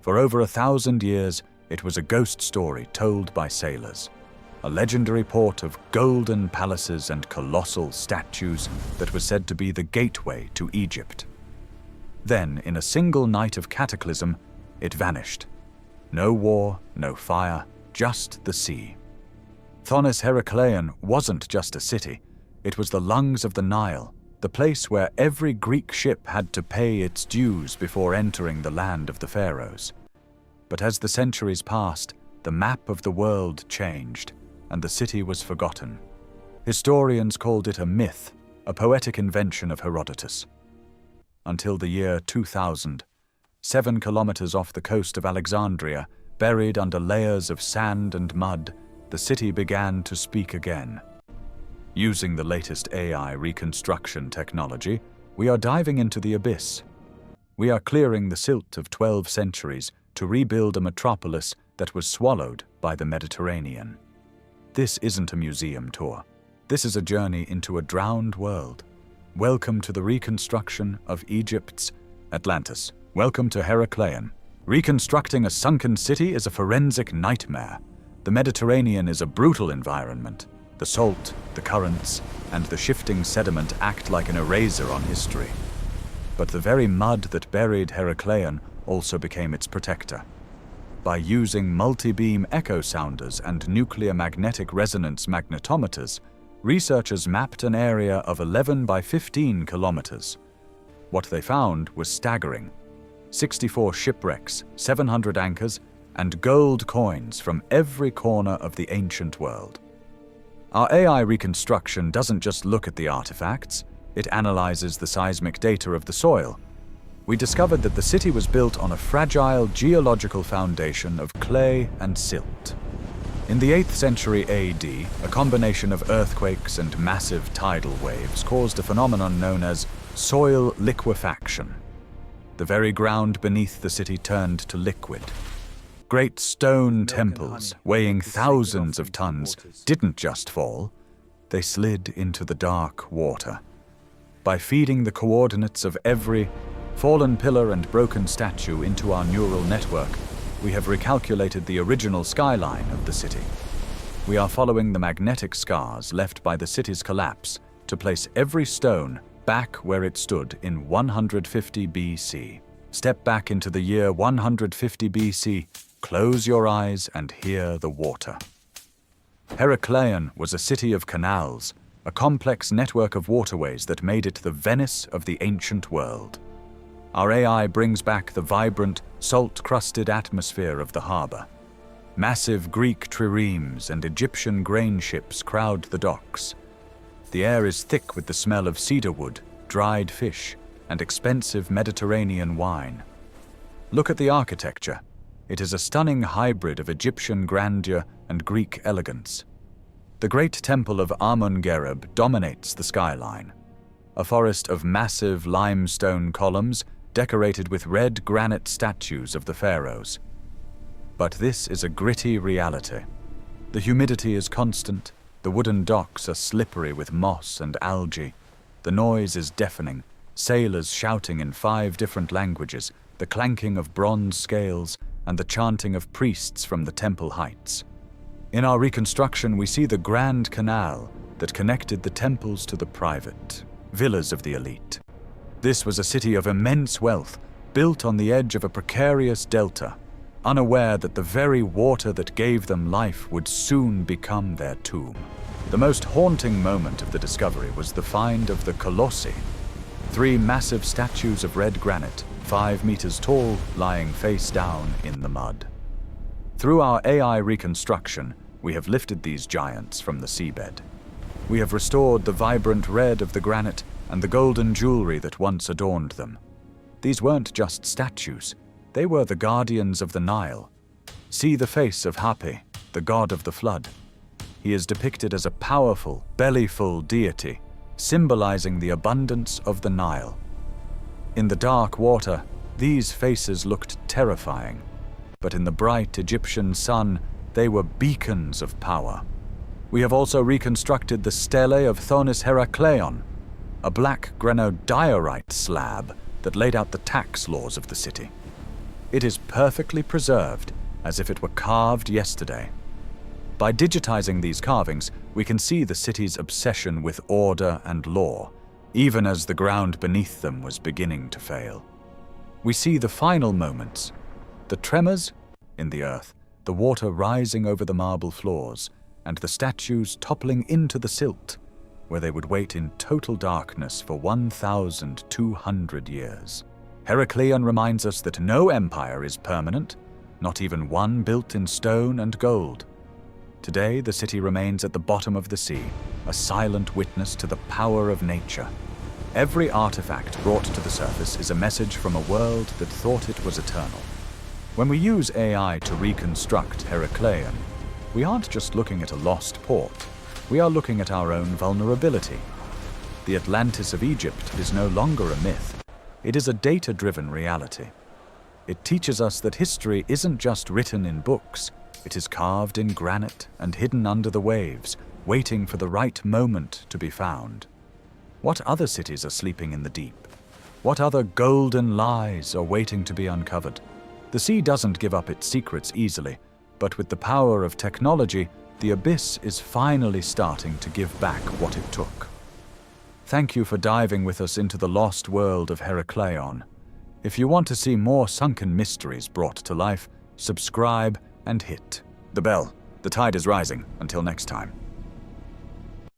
For over 1,000 years, it was a ghost story told by sailors. A legendary port of golden palaces and colossal statues that was said to be the gateway to Egypt. Then, in a single night of cataclysm, it vanished. No war, no fire, just the sea. Thonis-Heracleion wasn't just a city, it was the lungs of the Nile, the place where every Greek ship had to pay its dues before entering the land of the pharaohs. But as the centuries passed, the map of the world changed, and the city was forgotten. Historians called it a myth, a poetic invention of Herodotus. Until the year 2000, 7 kilometers off the coast of Alexandria, buried under layers of sand and mud, the city began to speak again. Using the latest AI reconstruction technology, we are diving into the abyss. We are clearing the silt of 12 centuries to rebuild a metropolis that was swallowed by the Mediterranean. This isn't a museum tour. This is a journey into a drowned world. Welcome to the reconstruction of Egypt's Atlantis. Welcome to Heracleion. Reconstructing a sunken city is a forensic nightmare. The Mediterranean is a brutal environment. The salt, the currents, and the shifting sediment act like an eraser on history. But the very mud that buried Heracleion also became its protector. By using multi-beam echo sounders and nuclear magnetic resonance magnetometers, researchers mapped an area of 11 by 15 kilometers. What they found was staggering. 64 shipwrecks, 700 anchors, and gold coins from every corner of the ancient world. Our AI reconstruction doesn't just look at the artifacts, it analyzes the seismic data of the soil. We discovered that the city was built on a fragile geological foundation of clay and silt. In the 8th century AD, a combination of earthquakes and massive tidal waves caused a phenomenon known as soil liquefaction. The very ground beneath the city turned to liquid. Great stone temples, weighing thousands of tons, didn't just fall, they slid into the dark water. By feeding the coordinates of every fallen pillar and broken statue into our neural network, we have recalculated the original skyline of the city. We are following the magnetic scars left by the city's collapse to place every stone back where it stood in 150 BC. Step back into the year 150 BC, close your eyes and hear the water. Heracleion was a city of canals, a complex network of waterways that made it the Venice of the ancient world. Our AI brings back the vibrant, salt-crusted atmosphere of the harbor. Massive Greek triremes and Egyptian grain ships crowd the docks. The air is thick with the smell of cedarwood, dried fish, and expensive Mediterranean wine. Look at the architecture. It is a stunning hybrid of Egyptian grandeur and Greek elegance. The great temple of Amun-Gereb dominates the skyline. A forest of massive limestone columns decorated with red granite statues of the pharaohs. But this is a gritty reality. The humidity is constant, the wooden docks are slippery with moss and algae, the noise is deafening, sailors shouting in 5 different languages, the clanking of bronze scales, and the chanting of priests from the temple heights. In our reconstruction, we see the Grand Canal that connected the temples to the private villas of the elite. This was a city of immense wealth, built on the edge of a precarious delta, unaware that the very water that gave them life would soon become their tomb. The most haunting moment of the discovery was the find of the colossi, 3 massive statues of red granite, 5 meters tall, lying face down in the mud. Through our AI reconstruction, we have lifted these giants from the seabed. We have restored the vibrant red of the granite and the golden jewelry that once adorned them. These weren't just statues, they were the guardians of the Nile. See the face of Hapi, the god of the flood. He is depicted as a powerful, belly-full deity, symbolizing the abundance of the Nile. In the dark water, these faces looked terrifying, but in the bright Egyptian sun, they were beacons of power. We have also reconstructed the stele of Thonis-Heracleion, a black granodiorite slab that laid out the tax laws of the city. It is perfectly preserved, as if it were carved yesterday. By digitizing these carvings, we can see the city's obsession with order and law, even as the ground beneath them was beginning to fail. We see the final moments, the tremors in the earth, the water rising over the marble floors, and the statues toppling into the silt, where they would wait in total darkness for 1,200 years. Heracleion reminds us that no empire is permanent, not even one built in stone and gold. Today, the city remains at the bottom of the sea, a silent witness to the power of nature. Every artifact brought to the surface is a message from a world that thought it was eternal. When we use AI to reconstruct Heracleion, we aren't just looking at a lost port. We are looking at our own vulnerability. The Atlantis of Egypt is no longer a myth. It is a data-driven reality. It teaches us that history isn't just written in books. It is carved in granite and hidden under the waves, waiting for the right moment to be found. What other cities are sleeping in the deep? What other golden lies are waiting to be uncovered? The sea doesn't give up its secrets easily, but with the power of technology, the abyss is finally starting to give back what it took. Thank you for diving with us into the lost world of Heracleion. If you want to see more sunken mysteries brought to life, subscribe and hit the bell. The tide is rising. Until next time.